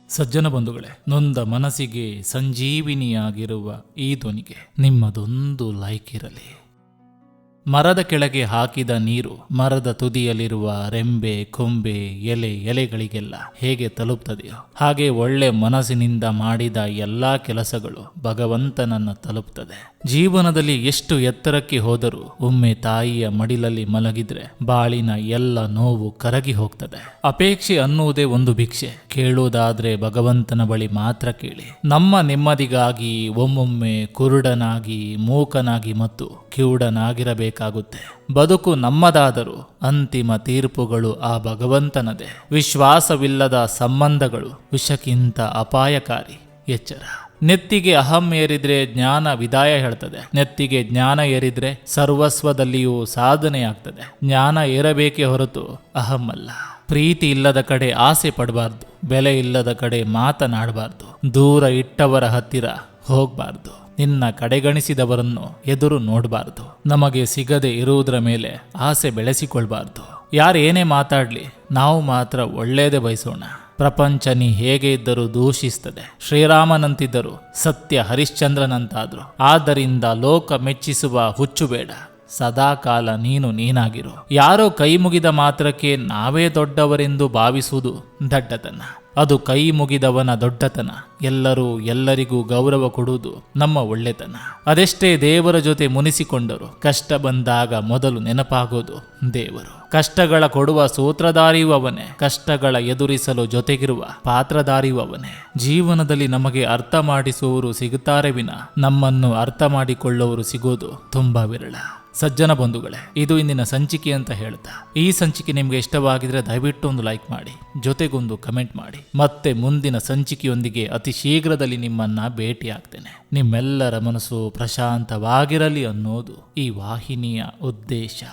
ಸಜ್ಜನ ಬಂಧುಗಳೇ, ನೊಂದ ಮನಸ್ಸಿಗೆ ಸಂಜೀವಿನಿಯಾಗಿರುವ ಈ ಧ್ವನಿಗೆ ನಿಮ್ಮದೊಂದು ಲೈಕ್ ಇರಲಿ. ಮರದ ಕೆಳಗೆ ಹಾಕಿದ ನೀರು ಮರದ ತುದಿಯಲ್ಲಿರುವ ರೆಂಬೆ, ಕೊಂಬೆ, ಎಲೆಗಳಿಗೆಲ್ಲ ಹೇಗೆ ತಲುಪ್ತದೆಯೋ ಹಾಗೆ ಒಳ್ಳೆ ಮನಸ್ಸಿನಿಂದ ಮಾಡಿದ ಎಲ್ಲಾ ಕೆಲಸಗಳು ಭಗವಂತನನ್ನು ತಲುಪ್ತದೆ. ಜೀವನದಲ್ಲಿ ಎಷ್ಟು ಎತ್ತರಕ್ಕೆ ಹೋದರೂ ಒಮ್ಮೆ ತಾಯಿಯ ಮಡಿಲಲ್ಲಿ ಮಲಗಿದ್ರೆ ಬಾಳಿನ ಎಲ್ಲ ನೋವು ಕರಗಿ ಹೋಗ್ತದೆ. ಅಪೇಕ್ಷೆ ಅನ್ನುವುದೇ ಒಂದು ಭಿಕ್ಷೆ. ಕೇಳುವುದಾದ್ರೆ ಭಗವಂತನ ಬಳಿ ಮಾತ್ರ ಕೇಳಿ. ನಮ್ಮ ನೆಮ್ಮದಿಗಾಗಿ ಒಮ್ಮೊಮ್ಮೆ ಕುರುಡನಾಗಿ, ಮೂಕನಾಗಿ ಮತ್ತು ಕಿವುಡನಾಗಿರಬೇಕಾಗುತ್ತೆ. ಬದುಕು ನಮ್ಮದಾದರೂ ಅಂತಿಮ ತೀರ್ಪುಗಳು ಆ ಭಗವಂತನದೇ. ವಿಶ್ವಾಸವಿಲ್ಲದ ಸಂಬಂಧಗಳು ವಿಷಕ್ಕಿಂತ ಅಪಾಯಕಾರಿ. ಎಚ್ಚರ. ನೆತ್ತಿಗೆ ಅಹಂ ಏರಿದ್ರೆ ಜ್ಞಾನ ವಿದಾಯ ಹೇಳ್ತದೆ. ನೆತ್ತಿಗೆ ಜ್ಞಾನ ಏರಿದ್ರೆ ಸರ್ವಸ್ವದಲ್ಲಿಯೂ ಸಾಧನೆ ಆಗ್ತದೆ. ಜ್ಞಾನ ಏರಬೇಕೇ ಹೊರತು ಅಹಂ ಅಲ್ಲ. ಪ್ರೀತಿ ಇಲ್ಲದ ಕಡೆ ಆಸೆ ಪಡಬಾರ್ದು. ಬೆಲೆ ಇಲ್ಲದ ಕಡೆ ಮಾತನಾಡಬಾರ್ದು. ದೂರ ಇಟ್ಟವರ ಹತ್ತಿರ ಹೋಗಬಾರ್ದು. ನಿನ್ನ ಕಡೆಗಣಿಸಿದವರನ್ನು ಎದುರು ನೋಡಬಾರ್ದು. ನಮಗೆ ಸಿಗದೆ ಇರುವುದರ ಮೇಲೆ ಆಸೆ ಬೆಳೆಸಿಕೊಳ್ಬಾರ್ದು. ಯಾರೇನೇ ಮಾತಾಡ್ಲಿ ನಾವು ಮಾತ್ರ ಒಳ್ಳೇದೇ ಬಯಸೋಣ. ಪ್ರಪಂಚ ನೀ ಹೇಗೆ ಇದ್ದರೂ ದೂಷಿಸ್ತದೆ. ಶ್ರೀರಾಮನಂತಿದ್ದರು, ಸತ್ಯ ಹರಿಶ್ಚಂದ್ರನಂತಾದ್ರು. ಆದ್ದರಿಂದ ಲೋಕ ಮೆಚ್ಚಿಸುವ ಹುಚ್ಚು ಬೇಡ. ಸದಾಕಾಲ ನೀನಾಗಿರು. ಯಾರೋ ಕೈ ಮುಗಿದ ಮಾತ್ರಕ್ಕೆ ನಾವೇ ದೊಡ್ಡವರೆಂದು ಭಾವಿಸುವುದು ದಡ್ಡತನ. ಅದು ಕೈ ಮುಗಿದವನ ದೊಡ್ಡತನ. ಎಲ್ಲರಿಗೂ ಗೌರವ ಕೊಡುವುದು ನಮ್ಮ ಒಳ್ಳೆತನ. ಅದೆಷ್ಟೇ ದೇವರ ಜೊತೆ ಮುನಿಸಿಕೊಂಡರು, ಕಷ್ಟ ಬಂದಾಗ ಮೊದಲು ನೆನಪಾಗೋದು ದೇವರು. ಕಷ್ಟಗಳ ಕೊಡುವ ಸೂತ್ರಧಾರಿಯೂ ಅವನೇ. ಕಷ್ಟಗಳ ಎದುರಿಸಲು ಜೊತೆಗಿರುವ ಪಾತ್ರಧಾರಿಯೂ ಅವನೇ. ಜೀವನದಲ್ಲಿ ನಮಗೆ ಅರ್ಥ ಮಾಡಿಸುವವರು ಸಿಗುತ್ತಾರೆ ವಿನ ನಮ್ಮನ್ನು ಅರ್ಥ ಮಾಡಿಕೊಳ್ಳುವವರು ಸಿಗೋದು ತುಂಬಾ ವಿರಳ. ಸಜ್ಜನ ಬಂಧುಗಳೇ, ಇದು ಇಂದಿನ ಸಂಚಿಕೆ ಅಂತ ಹೇಳ್ತಾ, ಈ ಸಂಚಿಕೆ ನಿಮ್ಗೆ ಇಷ್ಟವಾಗಿದ್ರೆ ದಯವಿಟ್ಟು ಒಂದು ಲೈಕ್ ಮಾಡಿ, ಜೊತೆಗೊಂದು ಕಮೆಂಟ್ ಮಾಡಿ. ಮತ್ತೆ ಮುಂದಿನ ಸಂಚಿಕೆಯೊಂದಿಗೆ ಅತಿ ಶೀಘ್ರದಲ್ಲಿ ನಿಮ್ಮನ್ನ ಭೇಟಿ ಆಗ್ತೇನೆ. ನಿಮ್ಮೆಲ್ಲರ ಮನಸ್ಸು ಪ್ರಶಾಂತವಾಗಿರಲಿ ಅನ್ನೋದು ಈ ವಾಹಿನಿಯ ಉದ್ದೇಶ.